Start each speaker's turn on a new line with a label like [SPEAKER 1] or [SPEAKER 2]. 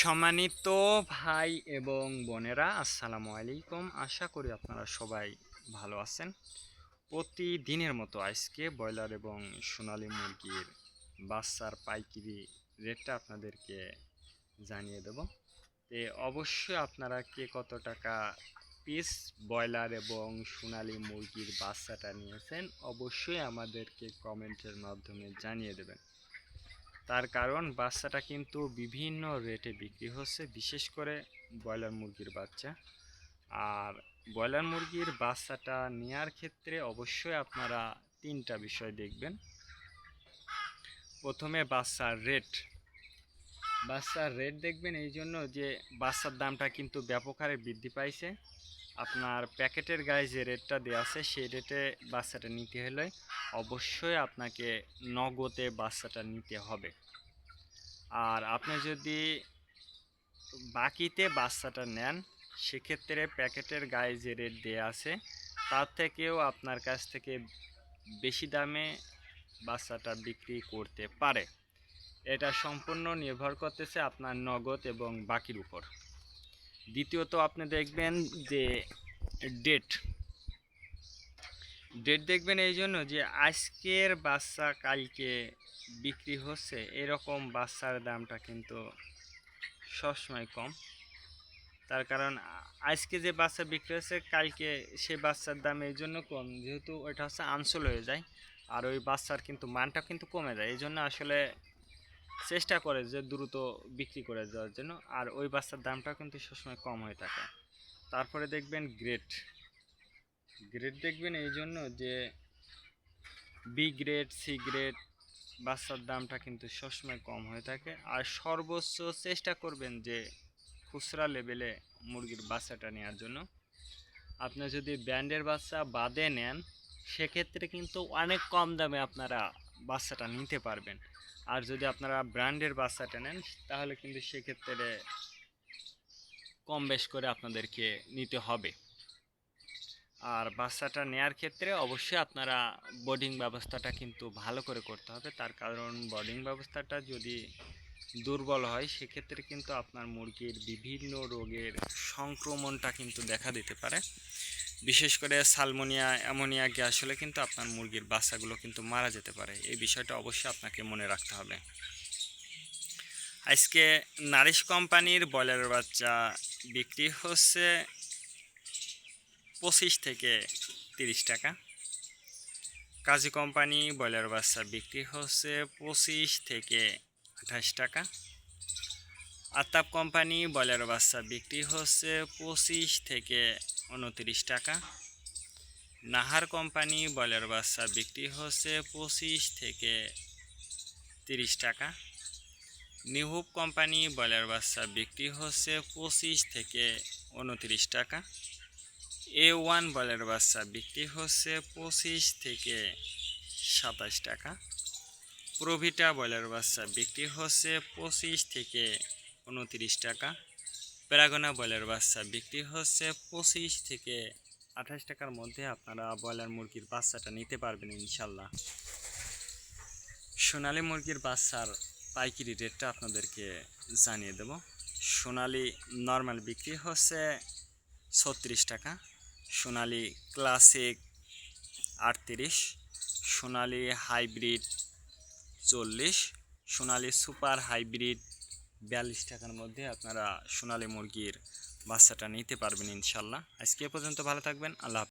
[SPEAKER 1] সম্মানিত ভাই এবং বোনেরা, আসসালামু আলাইকুম। আশা করি আপনারা সবাই ভালো আছেন। প্রতিদিনের মতো আজকে ব্রয়লার এবং সোনালী মুরগির বাচ্চার পাইকারি রেটটা আপনাদেরকে জানিয়ে দেব। অবশ্যই আপনারা কে কত টাকা পিস ব্রয়লার এবং সোনালী মুরগির বাচ্চাটা নিয়েছেন অবশ্যই আমাদেরকে কমেন্টের মাধ্যমে জানিয়ে দেবেন। তার কারণ বাচ্চাটা কিন্তু বিভিন্ন রেটে বিক্রি হচ্ছে, বিশেষ করে ব্রয়লার মুরগির বাচ্চা। আর ব্রয়লার মুরগির বাচ্চাটা নেওয়ার ক্ষেত্রে অবশ্যই আপনারা তিনটা বিষয় দেখবেন। প্রথমে বাচ্চার রেট দেখবেন এই জন্য যে বাচ্চার দামটা কিন্তু ব্যাপক হারে বৃদ্ধি পাইছে। আপনার প্যাকেটের গায়ে যে রেটটা দেওয়া আছে সেই রেটে বাচ্চাটা নিতে হলে অবশ্যই আপনাকে নগদে বাচ্চাটা নিতে হবে। আর আপনি যদি বাকিতে বাচ্চাটা নেন সেক্ষেত্রে প্যাকেটের গায়ে যে রেট দেওয়া আছে তার থেকেও আপনার কাছ থেকে বেশি দামে বাচ্চাটা বিক্রি করতে পারে। এটা সম্পূর্ণ নির্ভর করতেছে আপনার নগদ এবং বাকির উপর। দ্বিতীয়ত আপনি দেখবেন যে ডেট ডেট দেখবেন এই জন্য যে আজকের বাচ্চা কালকে বিক্রি হচ্ছে এরকম বাচ্চার দামটা কিন্তু সবসময় কম। তার কারণ আজকে যে বাচ্চা বিক্রি হচ্ছে কালকে সে বাচ্চার দাম এই জন্য কম, যেহেতু ওইটা হচ্ছে আনসোল হয়ে যায় আর ওই বাচ্চার কিন্তু মানটা কিন্তু কমে যায়। এই জন্য আসলে চেষ্টা করে যে দ্রুত বিক্রি করে দেওয়ার জন্য, আর ওই বাচ্চার দামটা কিন্তু সবসময় কম হয়ে থাকে। তারপরে দেখবেন গ্রেড দেখবেন এই জন্য যে বি গ্রেড সি গ্রেড বাচ্চার দামটা কিন্তু সবসময় কম হয়ে থাকে। আর সর্বোচ্চ চেষ্টা করবেন যে খুচরা লেভেলে মুরগির বাচ্চাটা নেওয়ার জন্য। আপনি যদি ব্র্যান্ডের বাচ্চা বাদে নেন সেক্ষেত্রে কিন্তু অনেক কম দামে আপনারা বাচ্চাটা নিতে পারবেন। আর যদি আপনারা ব্র্যান্ডের বাচ্চাটা নেন তাহলে কিন্তু সেক্ষেত্রে কম বেশ করে আপনাদেরকে নিতে হবে। আর বাচ্চাটা নেয়ার ক্ষেত্রে অবশ্যই আপনারা বোর্ডিং ব্যবস্থাটা কিন্তু ভালো করে করতে হবে। তার কারণ বোর্ডিং ব্যবস্থাটা যদি দুর্বল হয় সেক্ষেত্রে কিন্তু আপনার মুরগির বিভিন্ন রোগের সংক্রমণটা কিন্তু দেখা দিতে পারে। বিশেষ করে সালমোনিয়া অ্যামোনিয়া গ্যাস হলে কিন্তু আপনার মুরগির বাচ্চাগুলো কিন্তু মারা যেতে পারে। এই বিষয়টা অবশ্যই আপনাকে মনে রাখতে হবে। আজকে নারিশ কোম্পানির ব্রয়লারের বাচ্চা বিক্রি হচ্ছে 25 থেকে 30 টাকা। কাজী কোম্পানি ব্রয়লার বাচ্চা বিক্রি হচ্ছে 25 থেকে 28 টাকা। আতাপ কোম্পানি ব্রয়লার বাচ্চা বিক্রি হচ্ছে 25 থেকে 29 টাকা। নাহার কোম্পানি ব্রয়লার বাচ্চা বিক্রি হচ্ছে 25 থেকে 30 টাকা। নিহুব কোম্পানি ব্রয়লার বাচ্চা বিক্রি হচ্ছে 25 থেকে 29 টাকা। A1 ব্রয়লার বাচ্চা বিক্রি হচ্ছে 25 থেকে 27 টাকা। প্রভিটা ব্রয়লার বাচ্চা বিক্রি হচ্ছে 25 থেকে 29 টাকা। প্যারাগোনা ব্রয়লার বাচ্চা বিক্রি হচ্ছে 25 থেকে 28 টাকার মধ্যে আপনারা ব্রয়লার মুরগির বাচ্চাটা নিতে পারবেন ইনশাল্লাহ। সোনালী মুরগির বাচ্চার পাইকারি রেটটা আপনাদেরকে জানিয়ে দেব। সোনালী নর্মাল বিক্রি হচ্ছে 36 টাকা, সোনালী ক্লাসিক 38, সোনালী হাইব্রিড 40, সোনালী সুপার হাইব্রিড 42 টাকার মধ্যে আপনারা সোনালী মুরগির বাচ্চাটা নিতে পারবেন ইনশাল্লাহ। আজকে এ পর্যন্ত ভালো থাকবেন। আল্লাহ হাফেজ।